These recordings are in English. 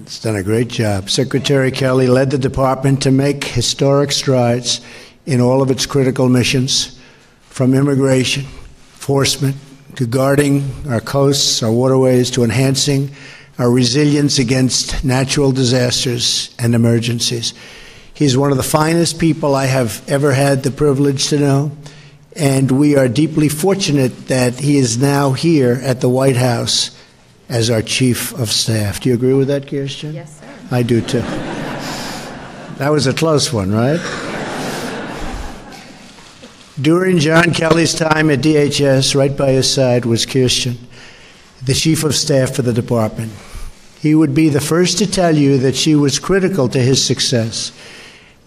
It's done a great job. Secretary Kelly led the department to make historic strides in all of its critical missions, from immigration, enforcement, to guarding our coasts, our waterways, to enhancing our resilience against natural disasters and emergencies. He's one of the finest people I have ever had the privilege to know, and we are deeply fortunate that he is now here at the White House as our Chief of Staff. Do you agree with that, Kirsten? Yes, sir. I do, too. That was a close one, right? During John Kelly's time at DHS, right by his side was Kirsten, the Chief of Staff for the department. He would be the first to tell you that she was critical to his success.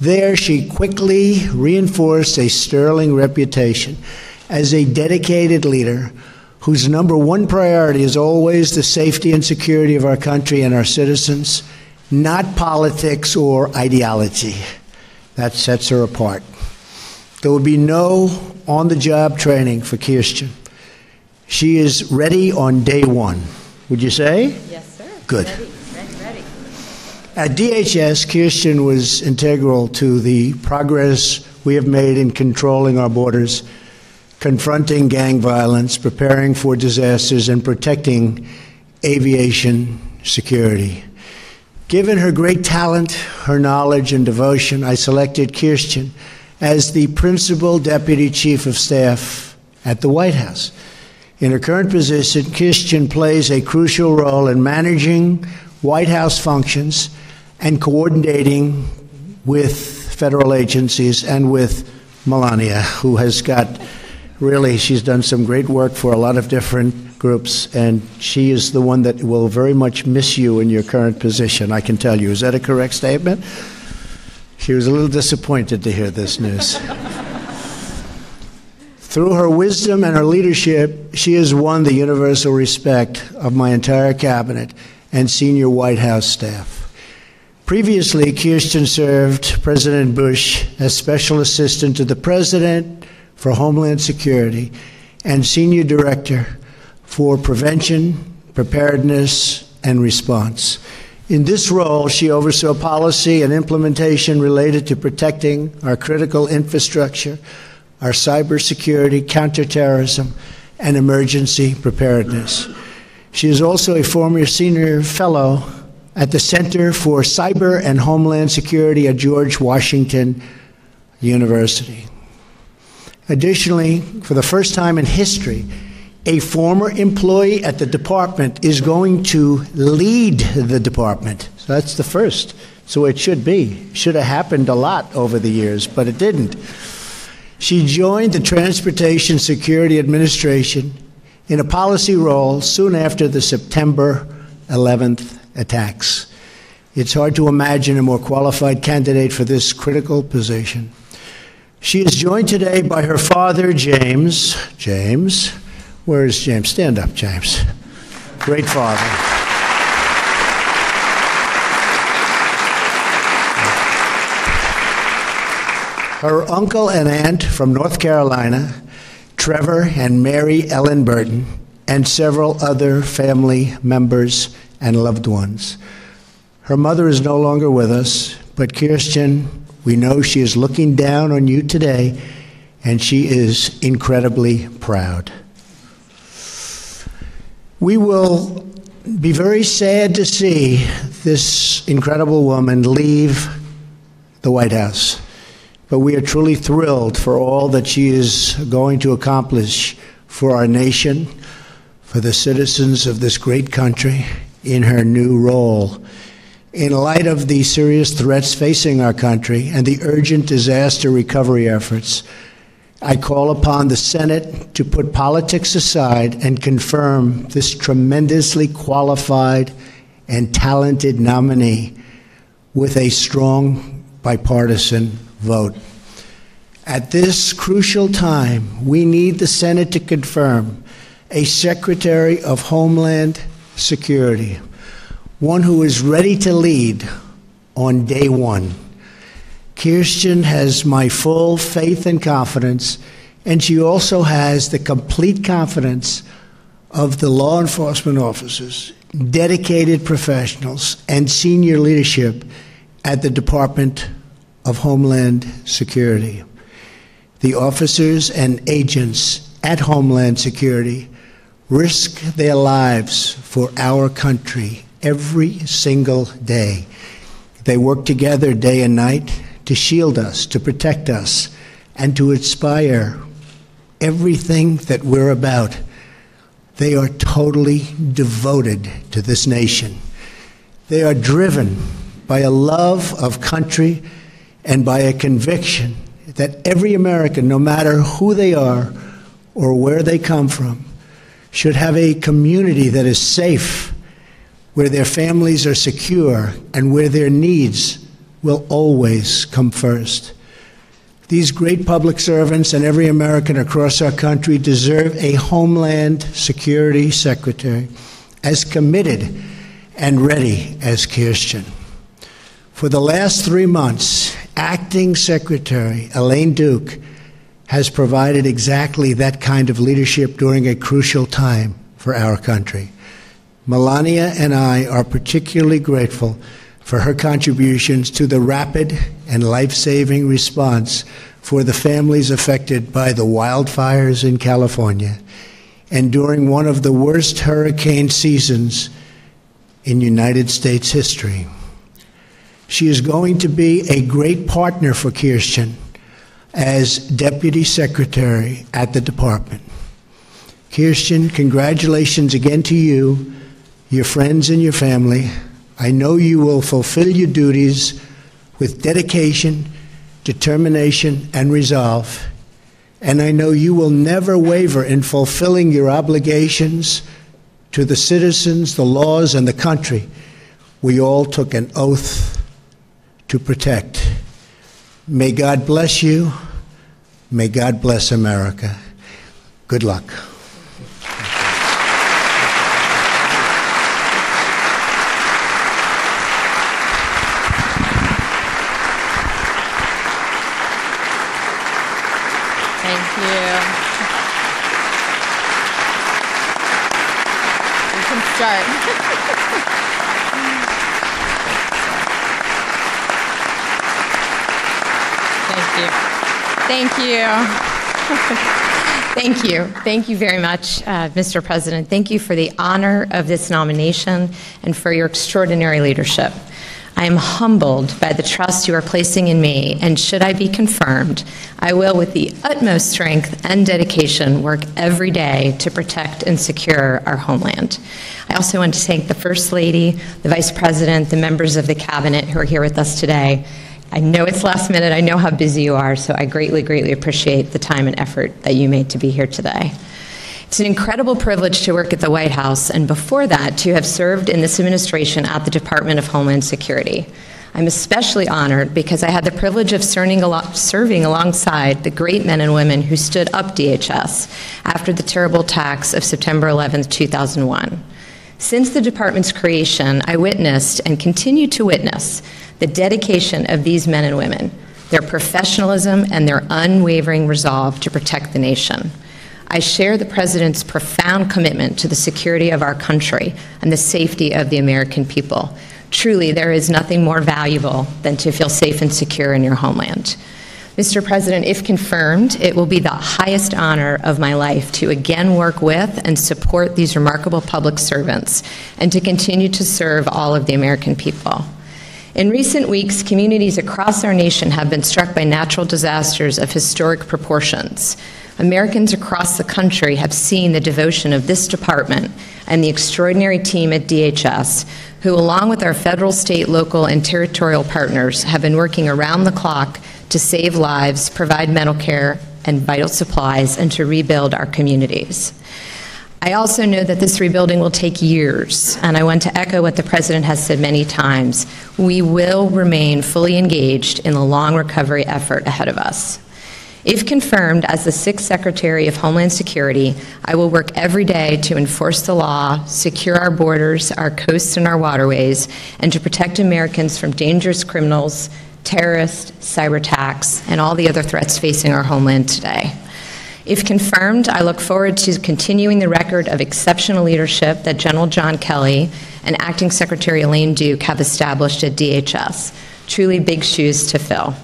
There, she quickly reinforced a sterling reputation as a dedicated leader whose number one priority is always the safety and security of our country and our citizens, not politics or ideology. That sets her apart. There will be no on-the-job training for Kirsten. She is ready on day one. Would you say? Yes, sir. Good. Ready. At DHS, Kirsten was integral to the progress we have made in controlling our borders, confronting gang violence, preparing for disasters, and protecting aviation security. Given her great talent, her knowledge, and devotion, I selected Kirsten as the Principal Deputy Chief of Staff at the White House. In her current position, Kirsten plays a crucial role in managing White House functions and coordinating with federal agencies and with Melania, who has got really, she's done some great work for a lot of different groups, and she is the one that will very much miss you in your current position, I can tell you. Is that a correct statement? She was a little disappointed to hear this news. Through her wisdom and her leadership, she has won the universal respect of my entire cabinet and senior White House staff. Previously, Kirsten served President Bush as Special Assistant to the President for Homeland Security and Senior Director for Prevention, Preparedness, and Response. In this role, she oversaw policy and implementation related to protecting our critical infrastructure, our cybersecurity, counterterrorism, and emergency preparedness. She is also a former senior fellow at the Center for Cyber and Homeland Security at George Washington University. Additionally, for the first time in history, a former employee at the department is going to lead the department. So that's the first. So it should be. Should have happened a lot over the years, but it didn't. She joined the Transportation Security Administration in a policy role soon after the September 11th attacks. It's hard to imagine a more qualified candidate for this critical position. She is joined today by her father, James. James. Where is James? Stand up, James. Great father. Her uncle and aunt from North Carolina, Trevor and Mary Ellen Burton, and several other family members and loved ones. Her mother is no longer with us, but Kirsten, we know she is looking down on you today, and she is incredibly proud. We will be very sad to see this incredible woman leave the White House, but we are truly thrilled for all that she is going to accomplish for our nation, for the citizens of this great country in her new role. In light of the serious threats facing our country and the urgent disaster recovery efforts, I call upon the Senate to put politics aside and confirm this tremendously qualified and talented nominee with a strong bipartisan vote. At this crucial time, we need the Senate to confirm a Secretary of Homeland Security, one who is ready to lead on day one. Kirsten has my full faith and confidence, and she also has the complete confidence of the law enforcement officers dedicated professionals, and senior leadership at the Department of Homeland Security. The officers and agents at Homeland Security risk their lives for our country every single day. They work together day and night to shield us, to protect us, and to inspire everything that we're about. They are totally devoted to this nation. They are driven by a love of country and by a conviction that every American, no matter who they are or where they come from, should have a community that is safe, where their families are secure, and where their needs will always come first. These great public servants and every American across our country deserve a Homeland Security Secretary as committed and ready as Kirsten. For the last 3 months, Acting Secretary Elaine Duke has provided exactly that kind of leadership during a crucial time for our country. Melania and I are particularly grateful for her contributions to the rapid and life-saving response for the families affected by the wildfires in California and during one of the worst hurricane seasons in United States history. She is going to be a great partner for Kirsten as Deputy Secretary at the Department. Kirsten, congratulations again to you, your friends, and your family. I know you will fulfill your duties with dedication, determination, and resolve, and I know you will never waver in fulfilling your obligations to the citizens, the laws, and the country we all took an oath to protect. May God bless you. May God bless America. Good luck. Thank you. We can start. Thank you. Thank you. Thank you very much, Mr. President. Thank you for the honor of this nomination and for your extraordinary leadership. I am humbled by the trust you are placing in me, and should I be confirmed, I will, with the utmost strength and dedication, work every day to protect and secure our homeland. I also want to thank the First Lady, the Vice President, the members of the Cabinet who are here with us today. I know it's last minute. I know how busy you are, so I greatly, greatly appreciate the time and effort that you made to be here today. It's an incredible privilege to work at the White House, and before that, to have served in this administration at the Department of Homeland Security. I'm especially honored because I had the privilege of serving alongside the great men and women who stood up DHS after the terrible attacks of September 11th, 2001. Since the department's creation, I witnessed and continue to witness the dedication of these men and women, their professionalism, and their unwavering resolve to protect the nation. I share the President's profound commitment to the security of our country and the safety of the American people. Truly, there is nothing more valuable than to feel safe and secure in your homeland. Mr. President, if confirmed, it will be the highest honor of my life to again work with and support these remarkable public servants and to continue to serve all of the American people. In recent weeks, communities across our nation have been struck by natural disasters of historic proportions. Americans across the country have seen the devotion of this department and the extraordinary team at DHS, who, along with our federal, state, local, and territorial partners, have been working around the clock to save lives, provide medical care and vital supplies, and to rebuild our communities. I also know that this rebuilding will take years, and I want to echo what the President has said many times. We will remain fully engaged in the long recovery effort ahead of us. If confirmed as the 6th Secretary of Homeland Security, I will work every day to enforce the law, secure our borders, our coasts, and our waterways, and to protect Americans from dangerous criminals, terrorists, cyber attacks, and all the other threats facing our homeland today. If confirmed, I look forward to continuing the record of exceptional leadership that General John Kelly and Acting Secretary Elaine Duke have established at DHS. Truly big shoes to fill.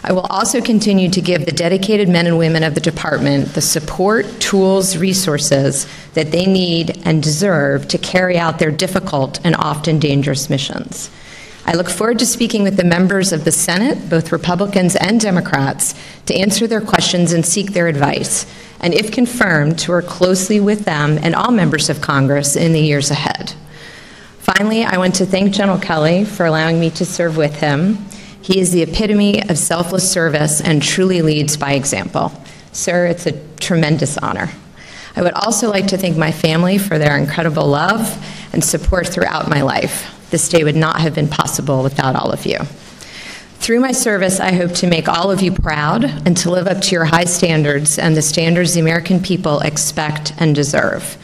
I will also continue to give the dedicated men and women of the department the support, tools, resources that they need and deserve to carry out their difficult and often dangerous missions. I look forward to speaking with the members of the Senate, both Republicans and Democrats, to answer their questions and seek their advice, and if confirmed, to work closely with them and all members of Congress in the years ahead. Finally, I want to thank General Kelly for allowing me to serve with him. He is the epitome of selfless service and truly leads by example. Sir, it's a tremendous honor. I would also like to thank my family for their incredible love and support throughout my life. This day would not have been possible without all of you. Through my service, I hope to make all of you proud and to live up to your high standards and the standards the American people expect and deserve.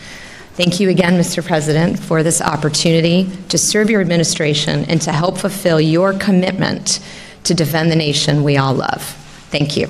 Thank you again, Mr. President, for this opportunity to serve your administration and to help fulfill your commitment to defend the nation we all love. Thank you.